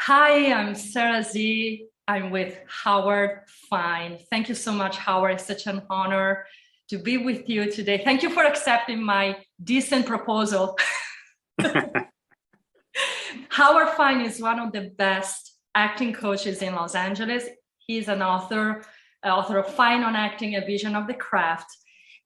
Hi, I'm Sarah Z. I'm with Howard Fine. Thank you so much, Howard. It's such an honor to be with you today. Thank you for accepting my decent proposal. Howard Fine is one of the best acting coaches in Los Angeles. He's an author of Fine on Acting, A Vision of the Craft.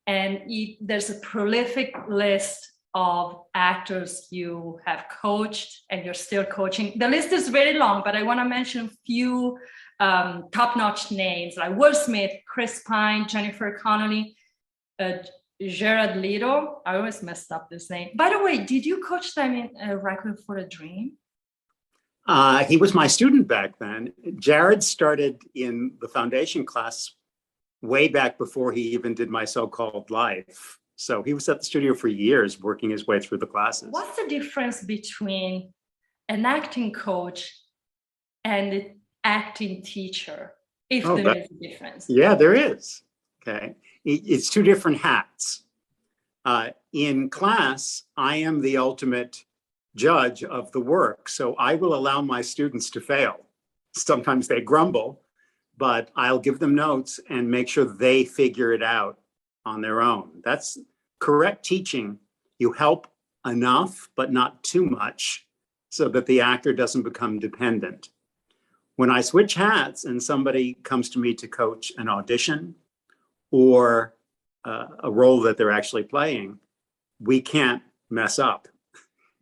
And there's a prolific list of actors you have coached and you're still coaching. The list is very long, but I want to mention a few top-notch names like Will Smith, Chris Pine, Jennifer Connelly, Jared Leto. I always messed up this name. By the way, did you coach them in Requiem for a Dream? He was my student back then. Jared started in the foundation class way back before he even did my so-called life. So he was at the studio for years working his way through the classes. What's the difference between an acting coach and an acting teacher, if there is a difference? Yeah, there is. Okay. It's two different hats. In class, I am the ultimate judge of the work. So I will allow my students to fail. Sometimes they grumble, but I'll give them notes and make sure they figure it out on their own. That's correct teaching. You help enough, but not too much, so that the actor doesn't become dependent. When I switch hats and somebody comes to me to coach an audition or a role that they're actually playing, we can't mess up.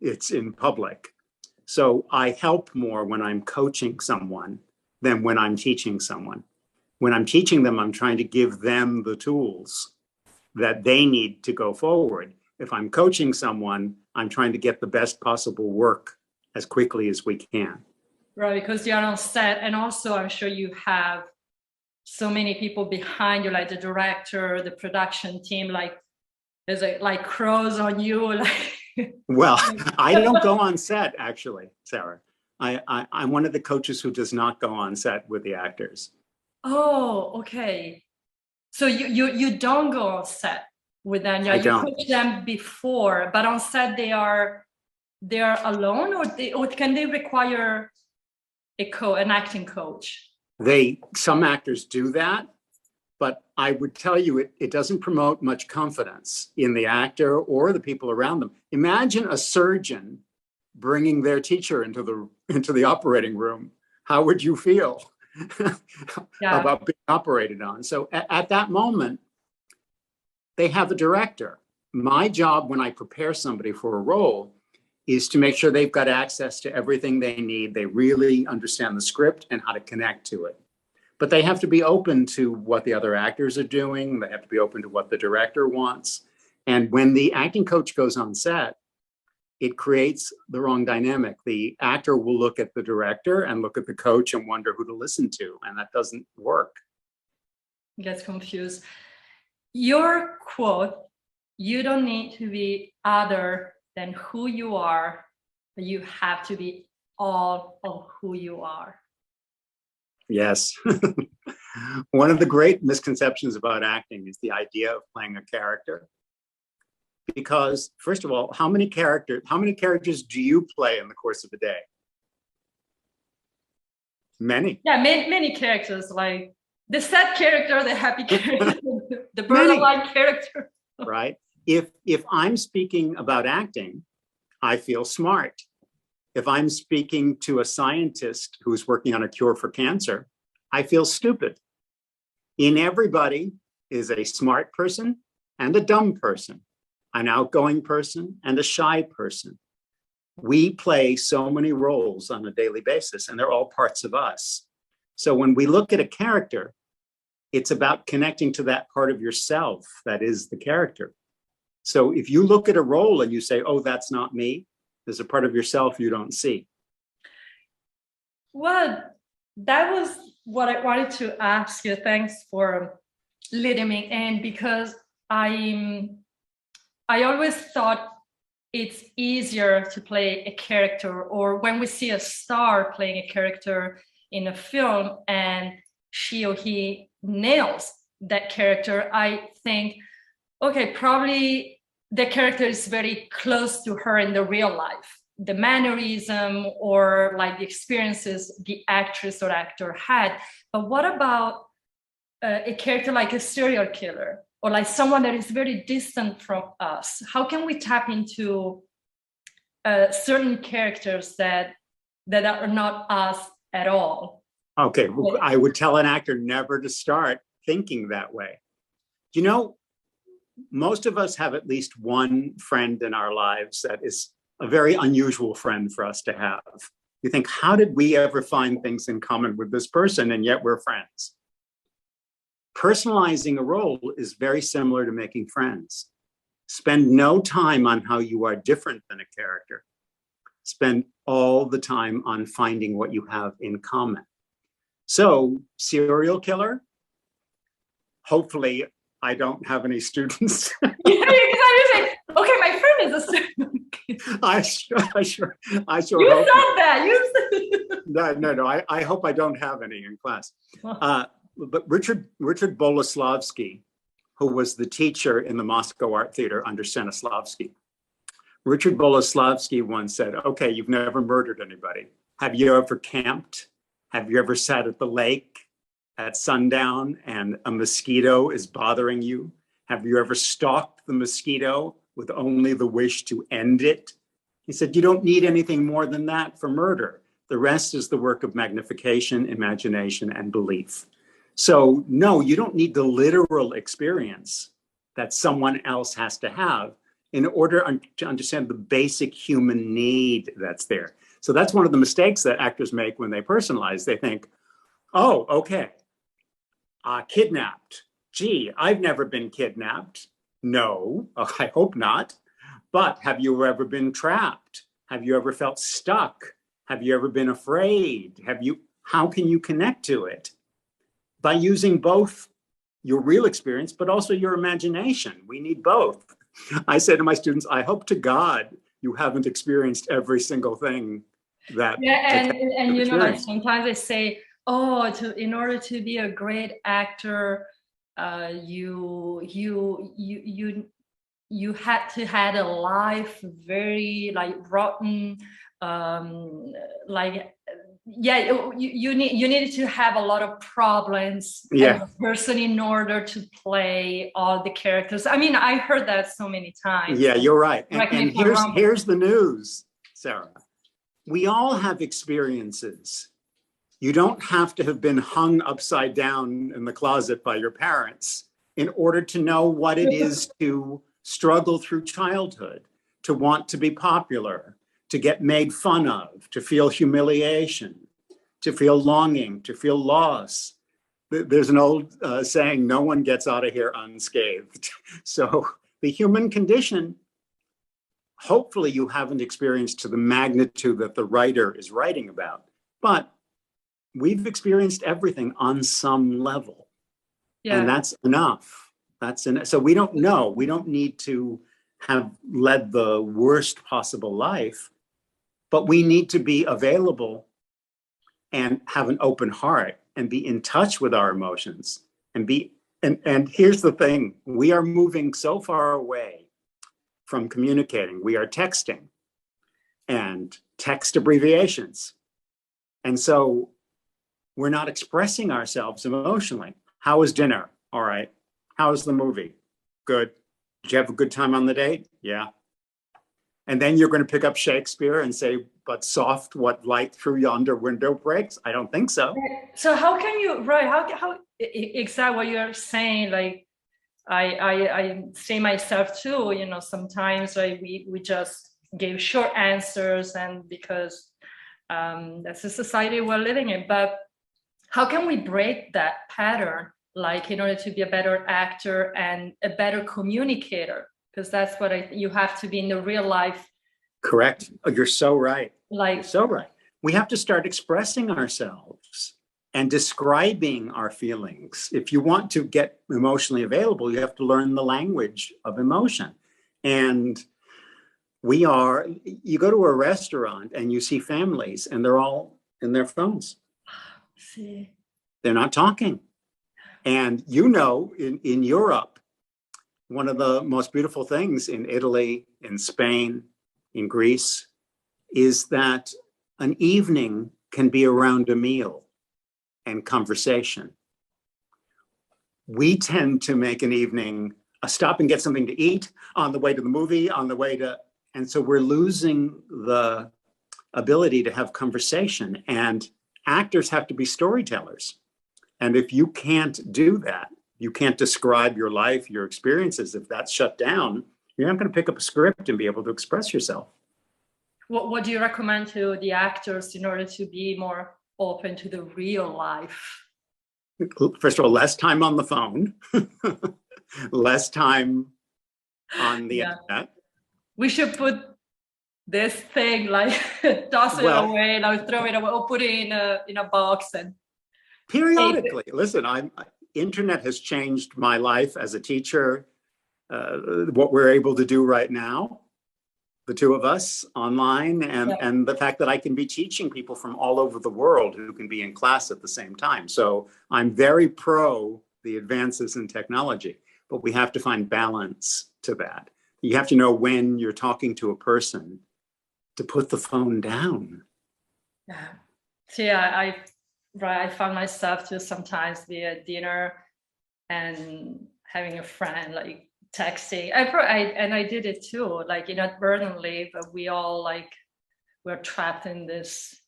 It's in public. So I help more when I'm coaching someone than when I'm teaching someone. When I'm teaching them, I'm trying to give them the tools that they need to go forward. If I'm coaching someone, I'm trying to get the best possible work as quickly as we can. Right, because you're on set, and also I'm sure you have so many people behind you, like the director, the production team, like there's like crows on you. Well, I don't go on set, actually, Sarah. I'm one of the coaches who does not go on set with the actors. Oh, okay. So you don't go on set with them. I don't. You coach them before, but on set they are alone, or can they require an acting coach? Some actors do that, but I would tell you it doesn't promote much confidence in the actor or the people around them. Imagine a surgeon bringing their teacher into the operating room. How would you feel about being operated on? So at that moment, they have a director. My job when I prepare somebody for a role is to make sure they've got access to everything they need. They really understand the script and how to connect to it. But they have to be open to what the other actors are doing. They have to be open to what the director wants. And when the acting coach goes on set, it creates the wrong dynamic. The actor will look at the director and look at the coach and wonder who to listen to. And that doesn't work. Gets confused. Your quote, "You don't need to be other than who you are, but you have to be all of who you are." Yes. One of the great misconceptions about acting is the idea of playing a character. Because first of all, how many characters do you play in the course of a day? Many. Yeah, many characters, like the sad character, the happy character, the borderline character. Right. If I'm speaking about acting, I feel smart. If I'm speaking to a scientist who's working on a cure for cancer, I feel stupid. In everybody is a smart person and a dumb person, an outgoing person and a shy person. We play so many roles on a daily basis, and they're all parts of us. So when we look at a character, it's about connecting to that part of yourself that is the character. So if you look at a role and you say, oh, that's not me, there's a part of yourself you don't see. Well, that was what I wanted to ask you. Thanks for leading me in, because I always thought it's easier to play a character, or when we see a star playing a character in a film and she or he nails that character, I think, okay, probably the character is very close to her in the real life. the mannerism or like the experiences the actress or actor had. But what about a character like a serial killer or like someone that is very distant from us? How can we tap into certain characters that are not us at all? Okay, well, I would tell an actor never to start thinking that way. You know, most of us have at least one friend in our lives that is a very unusual friend for us to have. You think, how did we ever find things in common with this person, and yet we're friends? Personalizing a role is very similar to making friends. Spend no time on how you are different than a character. Spend all the time on finding what you have in common. So, serial killer, hopefully I don't have any students. Exactly. Okay, my friend is a serial killer. I sure You hope said that. No. I hope I don't have any in class. But Richard Boleslavsky, who was the teacher in the Moscow Art Theater under Stanislavski, Richard Boleslavsky once said, okay, you've never murdered anybody. Have you ever camped? Have you ever sat at the lake at sundown and a mosquito is bothering you? Have you ever stalked the mosquito with only the wish to end it? He said, you don't need anything more than that for murder. The rest is the work of magnification, imagination, and belief. So no, you don't need the literal experience that someone else has to have in order to understand the basic human need that's there. So that's one of the mistakes that actors make when they personalize. They think, oh, okay, kidnapped. Gee, I've never been kidnapped. No, I hope not. But have you ever been trapped? Have you ever felt stuck? Have you ever been afraid? How can you connect to it? By using both your real experience, but also your imagination. We need both. I say to my students, I hope to God you haven't experienced every single thing that. Yeah, and you know, like sometimes they say, oh, in order to be a great actor, you had to had a life very like rotten, like yeah, you needed to have a lot of problems as a person in order to play all the characters. I mean, I heard that so many times. Yeah, you're right. And here's the news, Sarah. We all have experiences. You don't have to have been hung upside down in the closet by your parents in order to know what it is to struggle through childhood, to want to be popular, to get made fun of, to feel humiliation, to feel longing, to feel loss. There's an old saying, no one gets out of here unscathed. So the human condition, hopefully you haven't experienced to the magnitude that the writer is writing about, but we've experienced everything on some level. Yeah. And that's enough. So we don't know. We don't need to have led the worst possible life, but we need to be available and have an open heart and be in touch with our emotions and here's the thing, we are moving so far away from communicating. We are texting and text abbreviations. And so we're not expressing ourselves emotionally. How was dinner? All right. How was the movie? Good. Did you have a good time on the date? Yeah. And then you're going to pick up Shakespeare and say, but soft, what light through yonder window breaks? I don't think so. So how can you, right, how exactly what you're saying, like, I say myself too, you know, sometimes like we just gave short answers and because that's the society we're living in. But how can we break that pattern, like in order to be a better actor and a better communicator? Because that's what you have to be in the real life. Correct. Oh, you're so right. Like, you're so right. We have to start expressing ourselves and describing our feelings. If you want to get emotionally available, you have to learn the language of emotion. And you go to a restaurant and you see families and they're all in their phones. See. They're not talking. And you know, in Europe, one of the most beautiful things in Italy, in Spain, in Greece, is that an evening can be around a meal and conversation. We tend to make an evening a stop and get something to eat on the way to the movie, on the way to, and so we're losing the ability to have conversation. And actors have to be storytellers. And if you can't do that, you can't describe your life, your experiences. If that's shut down, you're not going to pick up a script and be able to express yourself. What do you recommend to the actors in order to be more open to the real life? First of all, less time on the phone, less time on the internet. We should put this thing, like toss it away, like throw it away, or put it in a box and periodically. Listen, internet has changed my life as a teacher. What we're able to do right now, the two of us online, and the fact that I can be teaching people from all over the world who can be in class at the same time. So I'm very pro the advances in technology, but we have to find balance to that. You have to know when you're talking to a person to put the phone down. Yeah. See, I found myself to sometimes be at dinner and having a friend like texting. I did it too, like inadvertently, but we all like we're trapped in this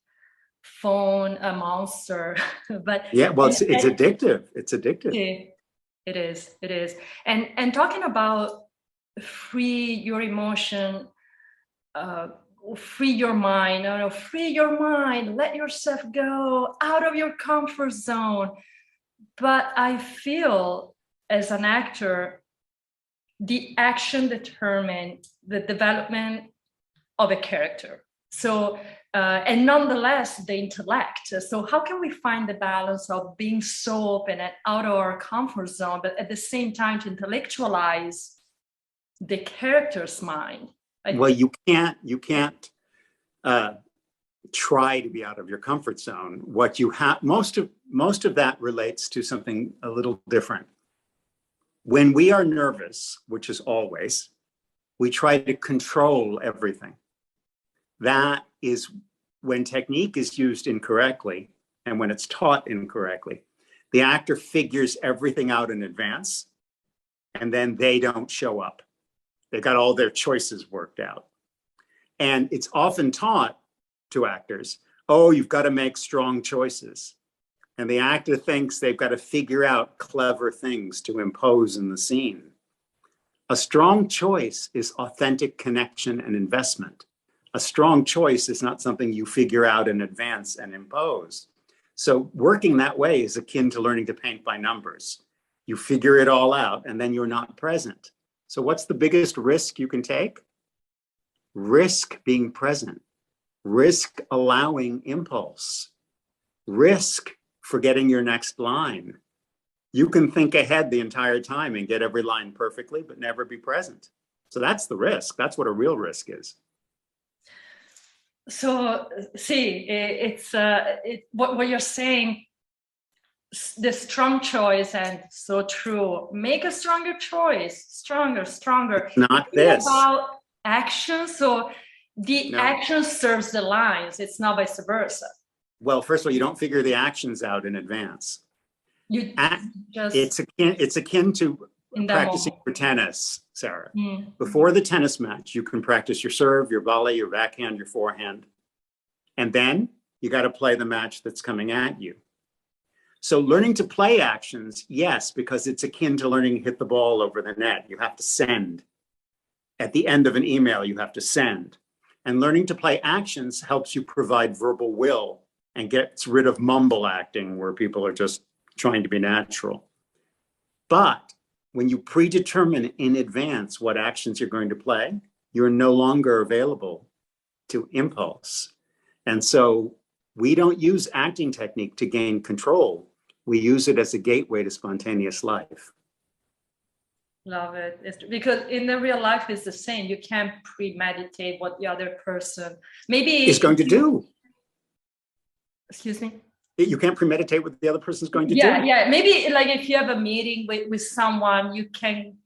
phone, a monster. But yeah, well, it's addictive. It's addictive. It is. And talking about free your emotion, free your mind, let yourself go out of your comfort zone. But I feel as an actor, the action determines the development of a character. So, and nonetheless, the intellect. So how can we find the balance of being so open and out of our comfort zone, but at the same time to intellectualize the character's mind? Well, you can't try to be out of your comfort zone. What you have, most of that relates to something a little different. When we are nervous, which is always, we try to control everything. That is when technique is used incorrectly and when it's taught incorrectly. The actor figures everything out in advance and then they don't show up. They've got all their choices worked out. And it's often taught to actors, oh, you've got to make strong choices. And the actor thinks they've got to figure out clever things to impose in the scene. A strong choice is authentic connection and investment. A strong choice is not something you figure out in advance and impose. So working that way is akin to learning to paint by numbers. You figure it all out and then you're not present. So what's the biggest risk you can take? Risk being present. Risk allowing impulse. Risk forgetting your next line. You can think ahead the entire time and get every line perfectly, but never be present. So that's the risk. That's what a real risk is. So, see, it's what you're saying, the strong choice, and so true. Make a stronger choice, stronger. Not this. About action. So the action serves the lines. It's not vice versa. Well, first of all, you don't figure the actions out in advance. It's akin to practicing for tennis, Sarah. Before the tennis match, you can practice your serve, your volley, your backhand, your forehand. And then you got to play the match that's coming at you. So learning to play actions, yes, because it's akin to learning to hit the ball over the net. You have to send. At the end of an email, you have to send. And learning to play actions helps you provide verbal will and gets rid of mumble acting where people are just trying to be natural. But when you predetermine in advance what actions you're going to play, you're no longer available to impulse. And so we don't use acting technique to gain control. We use it as a gateway to spontaneous life. Love it. It's because in the real life, it's the same. You can't premeditate what the other person is going to do. Excuse me? You can't premeditate what the other person's going to do. Yeah. Maybe like if you have a meeting with someone, you can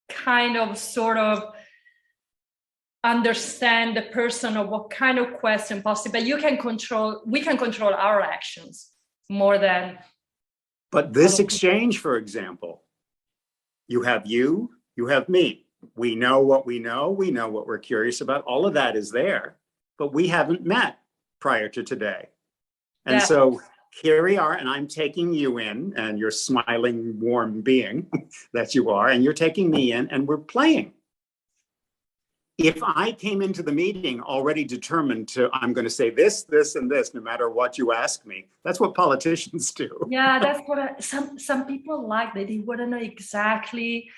kind of sort of understand the person or what kind of question possible, but we can control our actions more than. But this exchange, for example, you have me. We know what we know what we're curious about. All of that is there, but we haven't met prior to today. And so here we are, and I'm taking you in, and you're smiling, warm being that you are, and you're taking me in, and we're playing. If I came into the meeting already determined I'm going to say this, this, and this, no matter what you ask me, that's what politicians do. Yeah, that's what some people like. They want to know exactly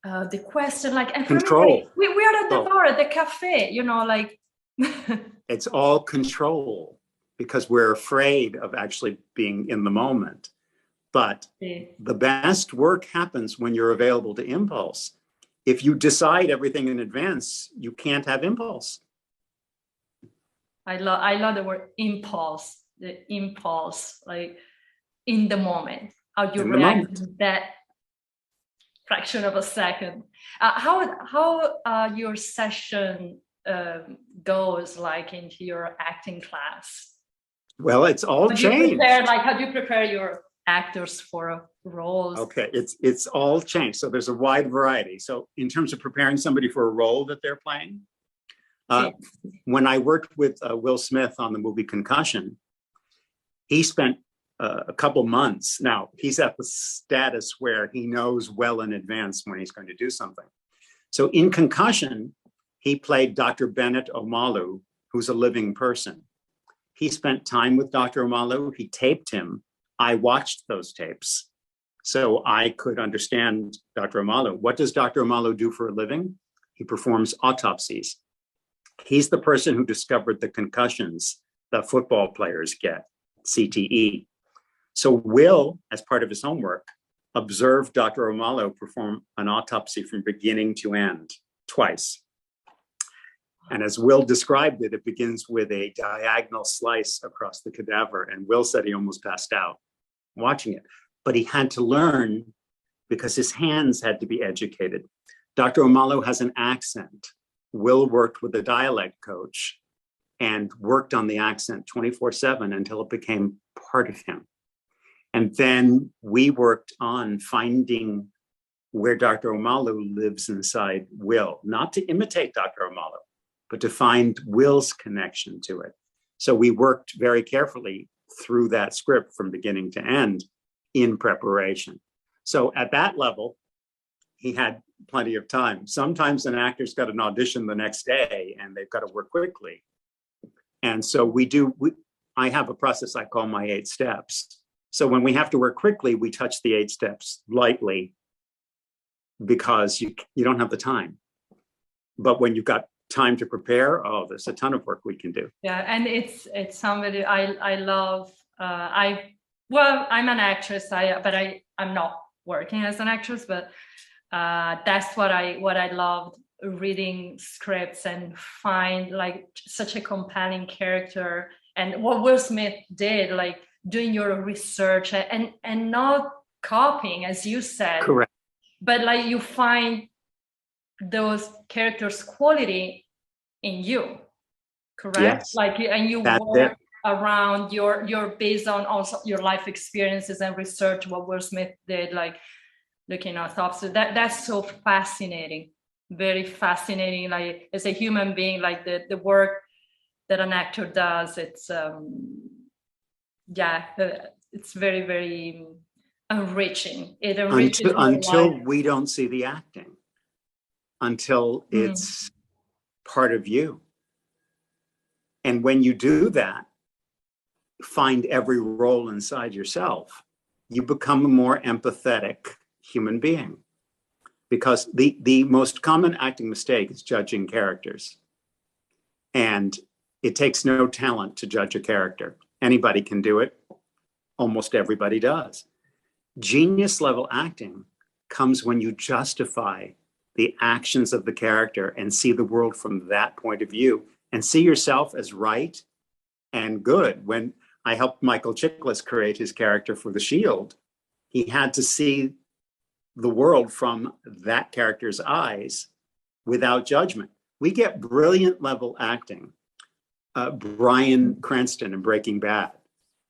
the question, like, and control. We are at the bar, at the cafe, like. It's all control because we're afraid of actually being in the moment. But the best work happens when you're available to impulse. If you decide everything in advance, you can't have impulse. I love the word impulse. The impulse, like in the moment, how you react in that fraction of a second. How your session goes, like into your acting class? Well, it's all changed. How do you prepare your actors for roles? Okay, it's all changed. So there's a wide variety. So in terms of preparing somebody for a role that they're playing, when I worked with Will Smith on the movie Concussion, he spent a couple months. Now he's at the status where he knows well in advance when he's going to do something. So in Concussion, he played Dr. Bennett Omalu, who's a living person. He spent time with Dr. Omalu. He taped him. I watched those tapes so I could understand Dr. Omalu. What does Dr. Omalu do for a living? He performs autopsies. He's the person who discovered the concussions that football players get, CTE. So Will, as part of his homework, observed Dr. Omalu perform an autopsy from beginning to end twice. And as Will described it, it begins with a diagonal slice across the cadaver. And Will said he almost passed out watching it. But he had to learn because his hands had to be educated. Dr. Omalu has an accent. Will worked with a dialect coach and worked on the accent 24/7 until it became part of him. And then we worked on finding where Dr. Omalu lives inside Will, not to imitate Dr. Omalu, but to find Will's connection to it. So we worked very carefully through that script from beginning to end in preparation. So at that level, he had plenty of time. Sometimes an actor's got an audition the next day and they've got to work quickly. And so I have a process I call my 8 steps. So when we have to work quickly, we touch the 8 steps lightly because you don't have the time. But when you've got time to prepare, there's a ton of work we can do. Yeah, and it's somebody I love. I'm an actress, but I'm not working as an actress, but that's what I loved, reading scripts and find like such a compelling character. And what Will Smith did, like doing your research and not copying, as you said. Correct. But like you find those characters' quality in you, correct? Yes. And you work around your based on also your life experiences and research what Will Smith did, like looking at autopsy. That's so fascinating, very fascinating. Like as a human being, like the work that an actor does, it's it's very, very enriching. It enriches until we don't see the acting, until it's part of you. And when you do that, find every role inside yourself, you become a more empathetic human being. Because the most common acting mistake is judging characters. And it takes no talent to judge a character. Anybody can do it. Almost everybody does. Genius level acting comes when you justify the actions of the character and see the world from that point of view and see yourself as right and good. When I helped Michael Chiklis create his character for The Shield, he had to see the world from that character's eyes without judgment. We get brilliant level acting. Bryan Cranston in Breaking Bad.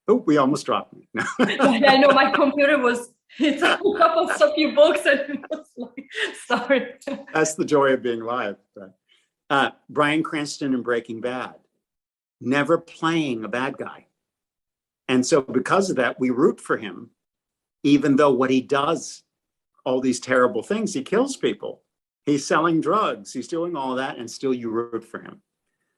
Oh, we almost dropped me. I know my computer was, it's a couple of few books and it was like, sorry. That's the joy of being live. Bryan Cranston in Breaking Bad, never playing a bad guy. And so because of that, we root for him, even though what he does, all these terrible things, he kills people. He's selling drugs, he's doing all that, and still you root for him.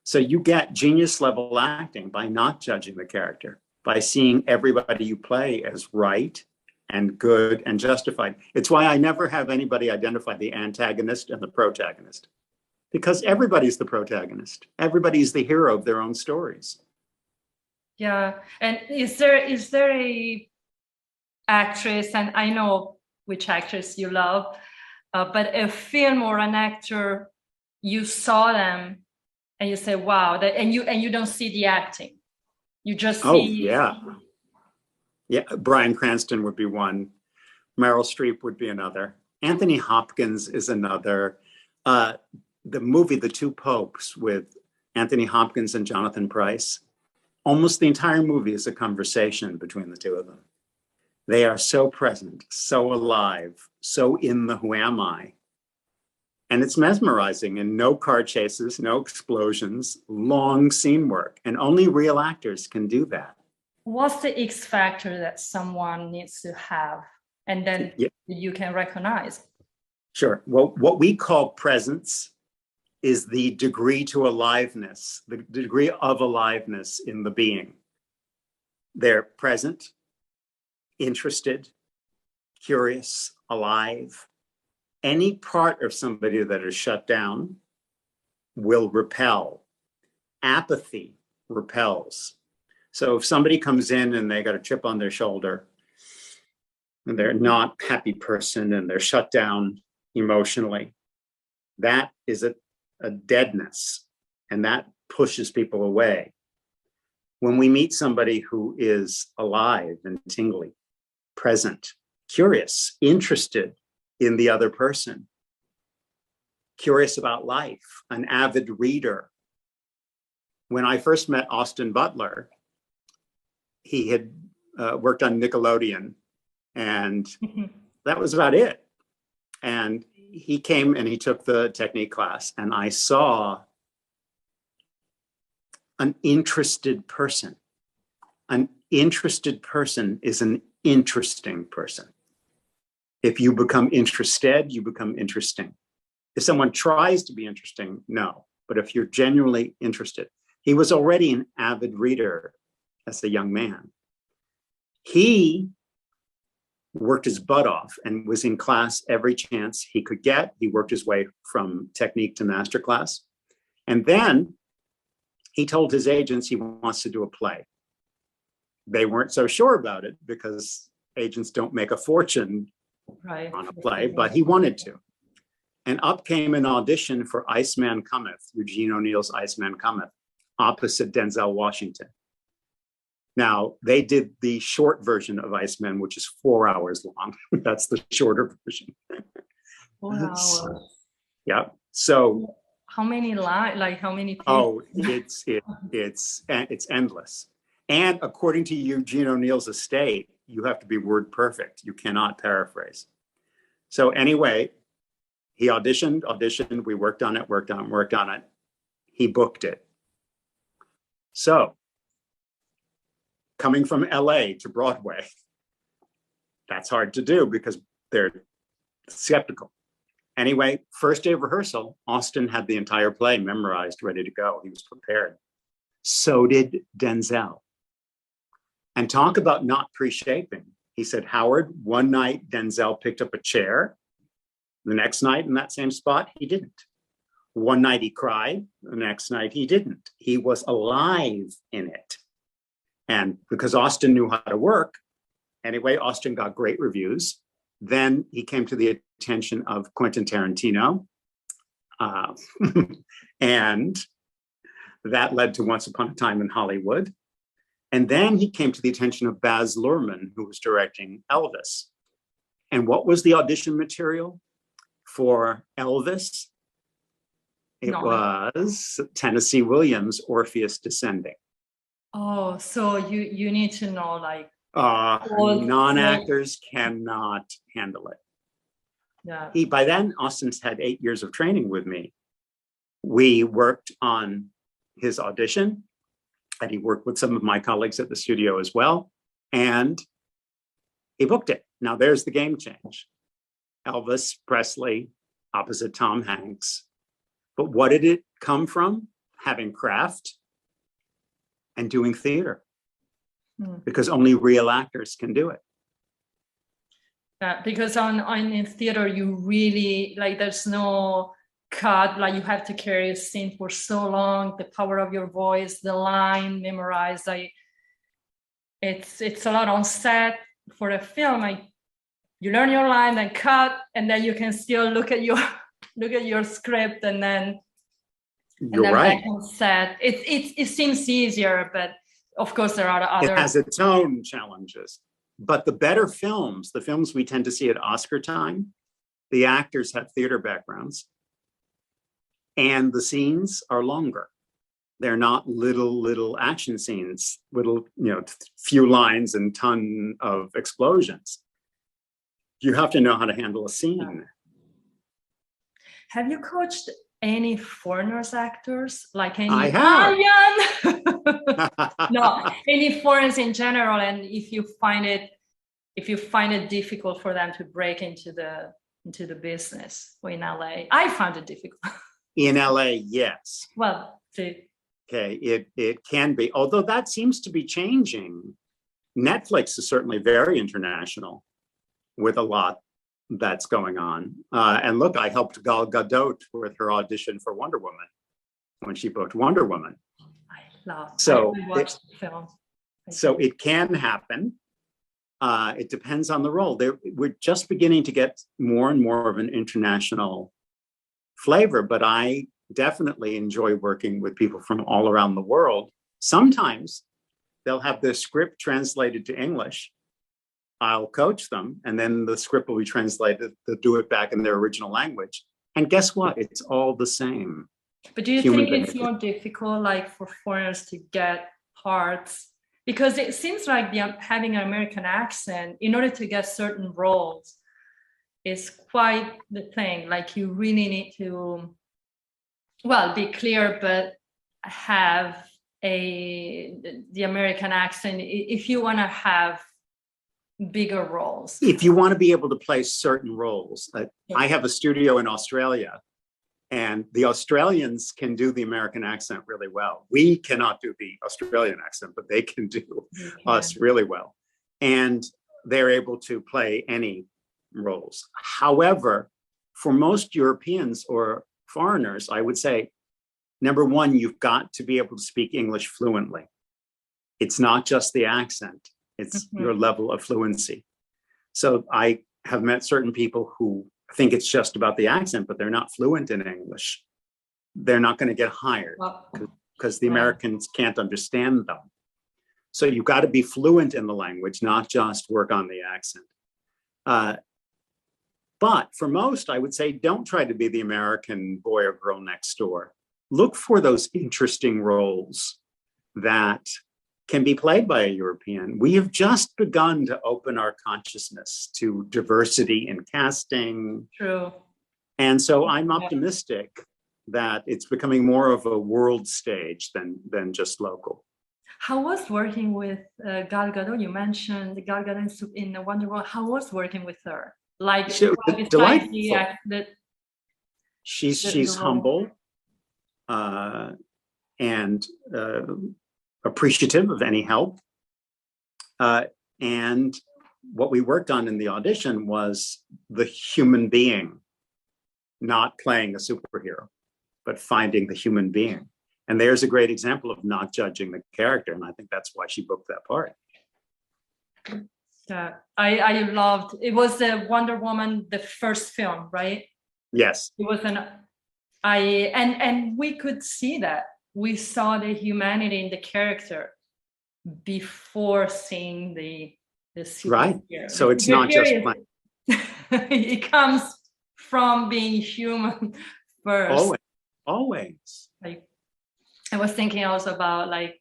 So you get genius level acting by not judging the character, by seeing everybody you play as right and good and justified. It's why I never have anybody identify the antagonist and the protagonist, because everybody's the protagonist. Everybody's the hero of their own stories. Yeah. And is there a actress, and I know which actress you love, but a film or an actor, you saw them and you say, wow, that, and you don't see the acting. You just see. Oh, yeah. Yeah, Bryan Cranston would be one. Meryl Streep would be another. Anthony Hopkins is another. The movie, The Two Popes, with Anthony Hopkins and Jonathan Pryce, almost the entire movie is a conversation between the two of them. They are so present, so alive, so in the who am I. And it's mesmerizing, and no car chases, no explosions, long scene work, and only real actors can do that. What's the X factor that someone needs to have, and then you can recognize? Sure. Well, what we call presence is the degree to aliveness, the degree of aliveness in the being. They're present, interested, curious, alive. Any part of somebody that is shut down will repel. Apathy repels. So if somebody comes in and they got a chip on their shoulder, and they're not a happy person and they're shut down emotionally, that is a deadness, and that pushes people away. When we meet somebody who is alive and tingly, present, curious, interested in the other person, curious about life, an avid reader. When I first met Austin Butler, he had worked on Nickelodeon, and that was about it. And he came and he took the technique class, and I saw an interested person. An interested person is an interesting person. If you become interested, you become interesting. If someone tries to be interesting, no. But if you're genuinely interested, he was already an avid reader as a young man. He worked his butt off and was in class every chance he could get. He worked his way from technique to master class. And then he told his agents he wants to do a play. They weren't so sure about it because agents don't make a fortune on a play, but he wanted to. And up came an audition for Iceman Cometh, Eugene O'Neill's Iceman Cometh, opposite Denzel Washington. Now, they did the short version of Iceman, which is 4 hours long. That's the shorter version. 4 hours. Yeah. So how many lines? Like how many people? Oh, it's endless. And according to Eugene O'Neill's estate, you have to be word perfect. You cannot paraphrase. So anyway, he auditioned. We worked on it. He booked it. So coming from LA to Broadway, that's hard to do because they're skeptical. Anyway, first day of rehearsal, Austin had the entire play memorized, ready to go. He was prepared. So did Denzel. And talk about not pre-shaping. He said, Howard, one night Denzel picked up a chair. The next night in that same spot, he didn't. One night he cried. The next night he didn't. He was alive in it. And because Austin knew how to work, anyway, Austin got great reviews. Then he came to the attention of Quentin Tarantino. And that led to Once Upon a Time in Hollywood. And then he came to the attention of Baz Luhrmann, who was directing Elvis. And what was the audition material for Elvis? It was Tennessee Williams' Orpheus Descending. Oh, so you need to know like non-actors cannot handle it. Yeah. By then, Austin's had 8 years of training with me. We worked on his audition, and he worked with some of my colleagues at the studio as well, and he booked it. Now there's the game change. Elvis Presley opposite Tom Hanks. But what did it come from? Having craft and doing theater, because only real actors can do it. Yeah, because in theater, you really, like, there's no cut, like you have to carry a scene for so long, the power of your voice, the line memorized, like it's a lot on set. For a film, like you learn your line, then cut, and then you can still look at your script, and then right. back on set. It seems easier, but of course there are other. It has its own challenges. But the better films, the films we tend to see at Oscar time, the actors have theater backgrounds, and the scenes are longer. They're not little action scenes, little, few lines and ton of explosions. You have to know how to handle a scene. Have you coached any foreigners actors? Like any I have. No, any foreigners in general, and if you find it difficult for them to break into the business or in LA. I found it difficult. In LA, yes. Well, okay, it can be, although that seems to be changing. Netflix is certainly very international with a lot that's going on. And look, I helped Gal Gadot with her audition for Wonder Woman when she booked Wonder Woman. I watched the film. So it can happen. It depends on the role. We're just beginning to get more and more of an international flavor, but I definitely enjoy working with people from all around the world. Sometimes they'll have their script translated to English. I'll coach them, and then the script will be translated to do it back in their original language. And guess what? It's all the same. But do you think it's more difficult, like, for foreigners to get parts? Because it seems like having an American accent, in order to get certain roles, is quite the thing. Like, you really need to, well, be clear, but have the American accent if you want to have bigger roles. If you want to be able to play certain roles. I have a studio in Australia, and the Australians can do the American accent really well. We cannot do the Australian accent, but they can do us really well. And they're able to play any roles. However, for most Europeans or foreigners, I would say, number one, you've got to be able to speak English fluently. It's not just the accent, it's your level of fluency. So I have met certain people who think it's just about the accent, but they're not fluent in English. They're not going to get hired because the Americans can't understand them. So you've got to be fluent in the language, not just work on the accent. But for most, I would say, don't try to be the American boy or girl next door. Look for those interesting roles that can be played by a European. We have just begun to open our consciousness to diversity in casting. True. And so I'm optimistic that it's becoming more of a world stage than just local. How was working with Gal Gadot? You mentioned Gal Gadot in Wonder Woman. How was working with her? Like, delightful. She's humble and appreciative of any help. And what we worked on in the audition was the human being, not playing a superhero, but finding the human being. And there's a great example of not judging the character. And I think that's why she booked that part. Yeah, I loved, it was the Wonder Woman, the first film, right? Yes. It was and we could see that. We saw the humanity in the character before seeing the superhero. Right. So it's not just it comes from being human first. Always. Like, I was thinking also about like,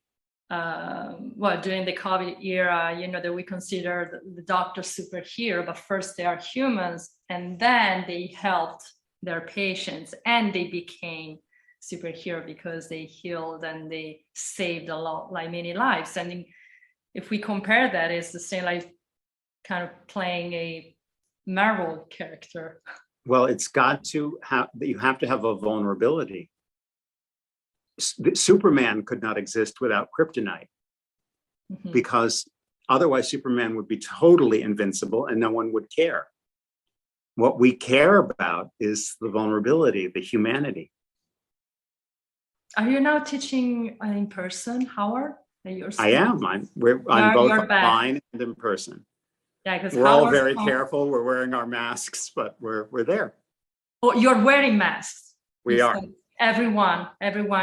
during the COVID era, that we consider the doctors superhero, but first they are humans, and then they helped their patients, and they became superhero because they healed and they saved a lot, like many lives. And if we compare that, it's the same like kind of playing a Marvel character. Well, it's got to have, you have to have a vulnerability. Superman could not exist without kryptonite, because otherwise Superman would be totally invincible and no one would care. What we care about is the vulnerability, the humanity. Are you now teaching in person, Howard? I am. I'm both online and in person. Yeah, because we're all very careful. We're wearing our masks, but we're there. Oh, you're wearing masks. We are. Everyone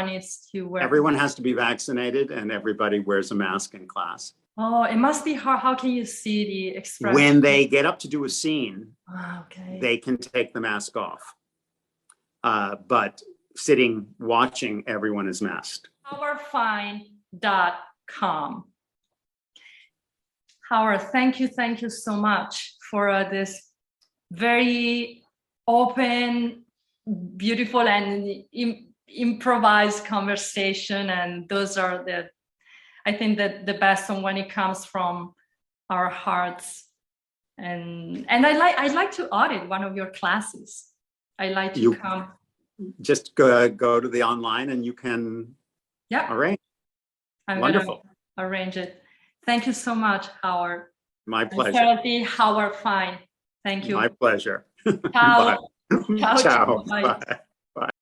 needs to wear. Everyone has to be vaccinated, and everybody wears a mask in class. Oh, it must be hard. How can you see the expression? When they get up to do a scene, okay, they can take the mask off. But sitting, watching, everyone is masked. HowardFine.com. Howard, thank you so much for this very open, beautiful, and improvised conversation. And those are I think that the best one when it comes from our hearts. And I'd like to audit one of your classes. I'd like to come. Just go to the online and you can arrange. I'm Wonderful. Gonna arrange it. Thank you so much, Howard. My pleasure. Therapy, Howard Fine. Thank you. My pleasure. Ciao. Bye. Ciao. Bye. Bye.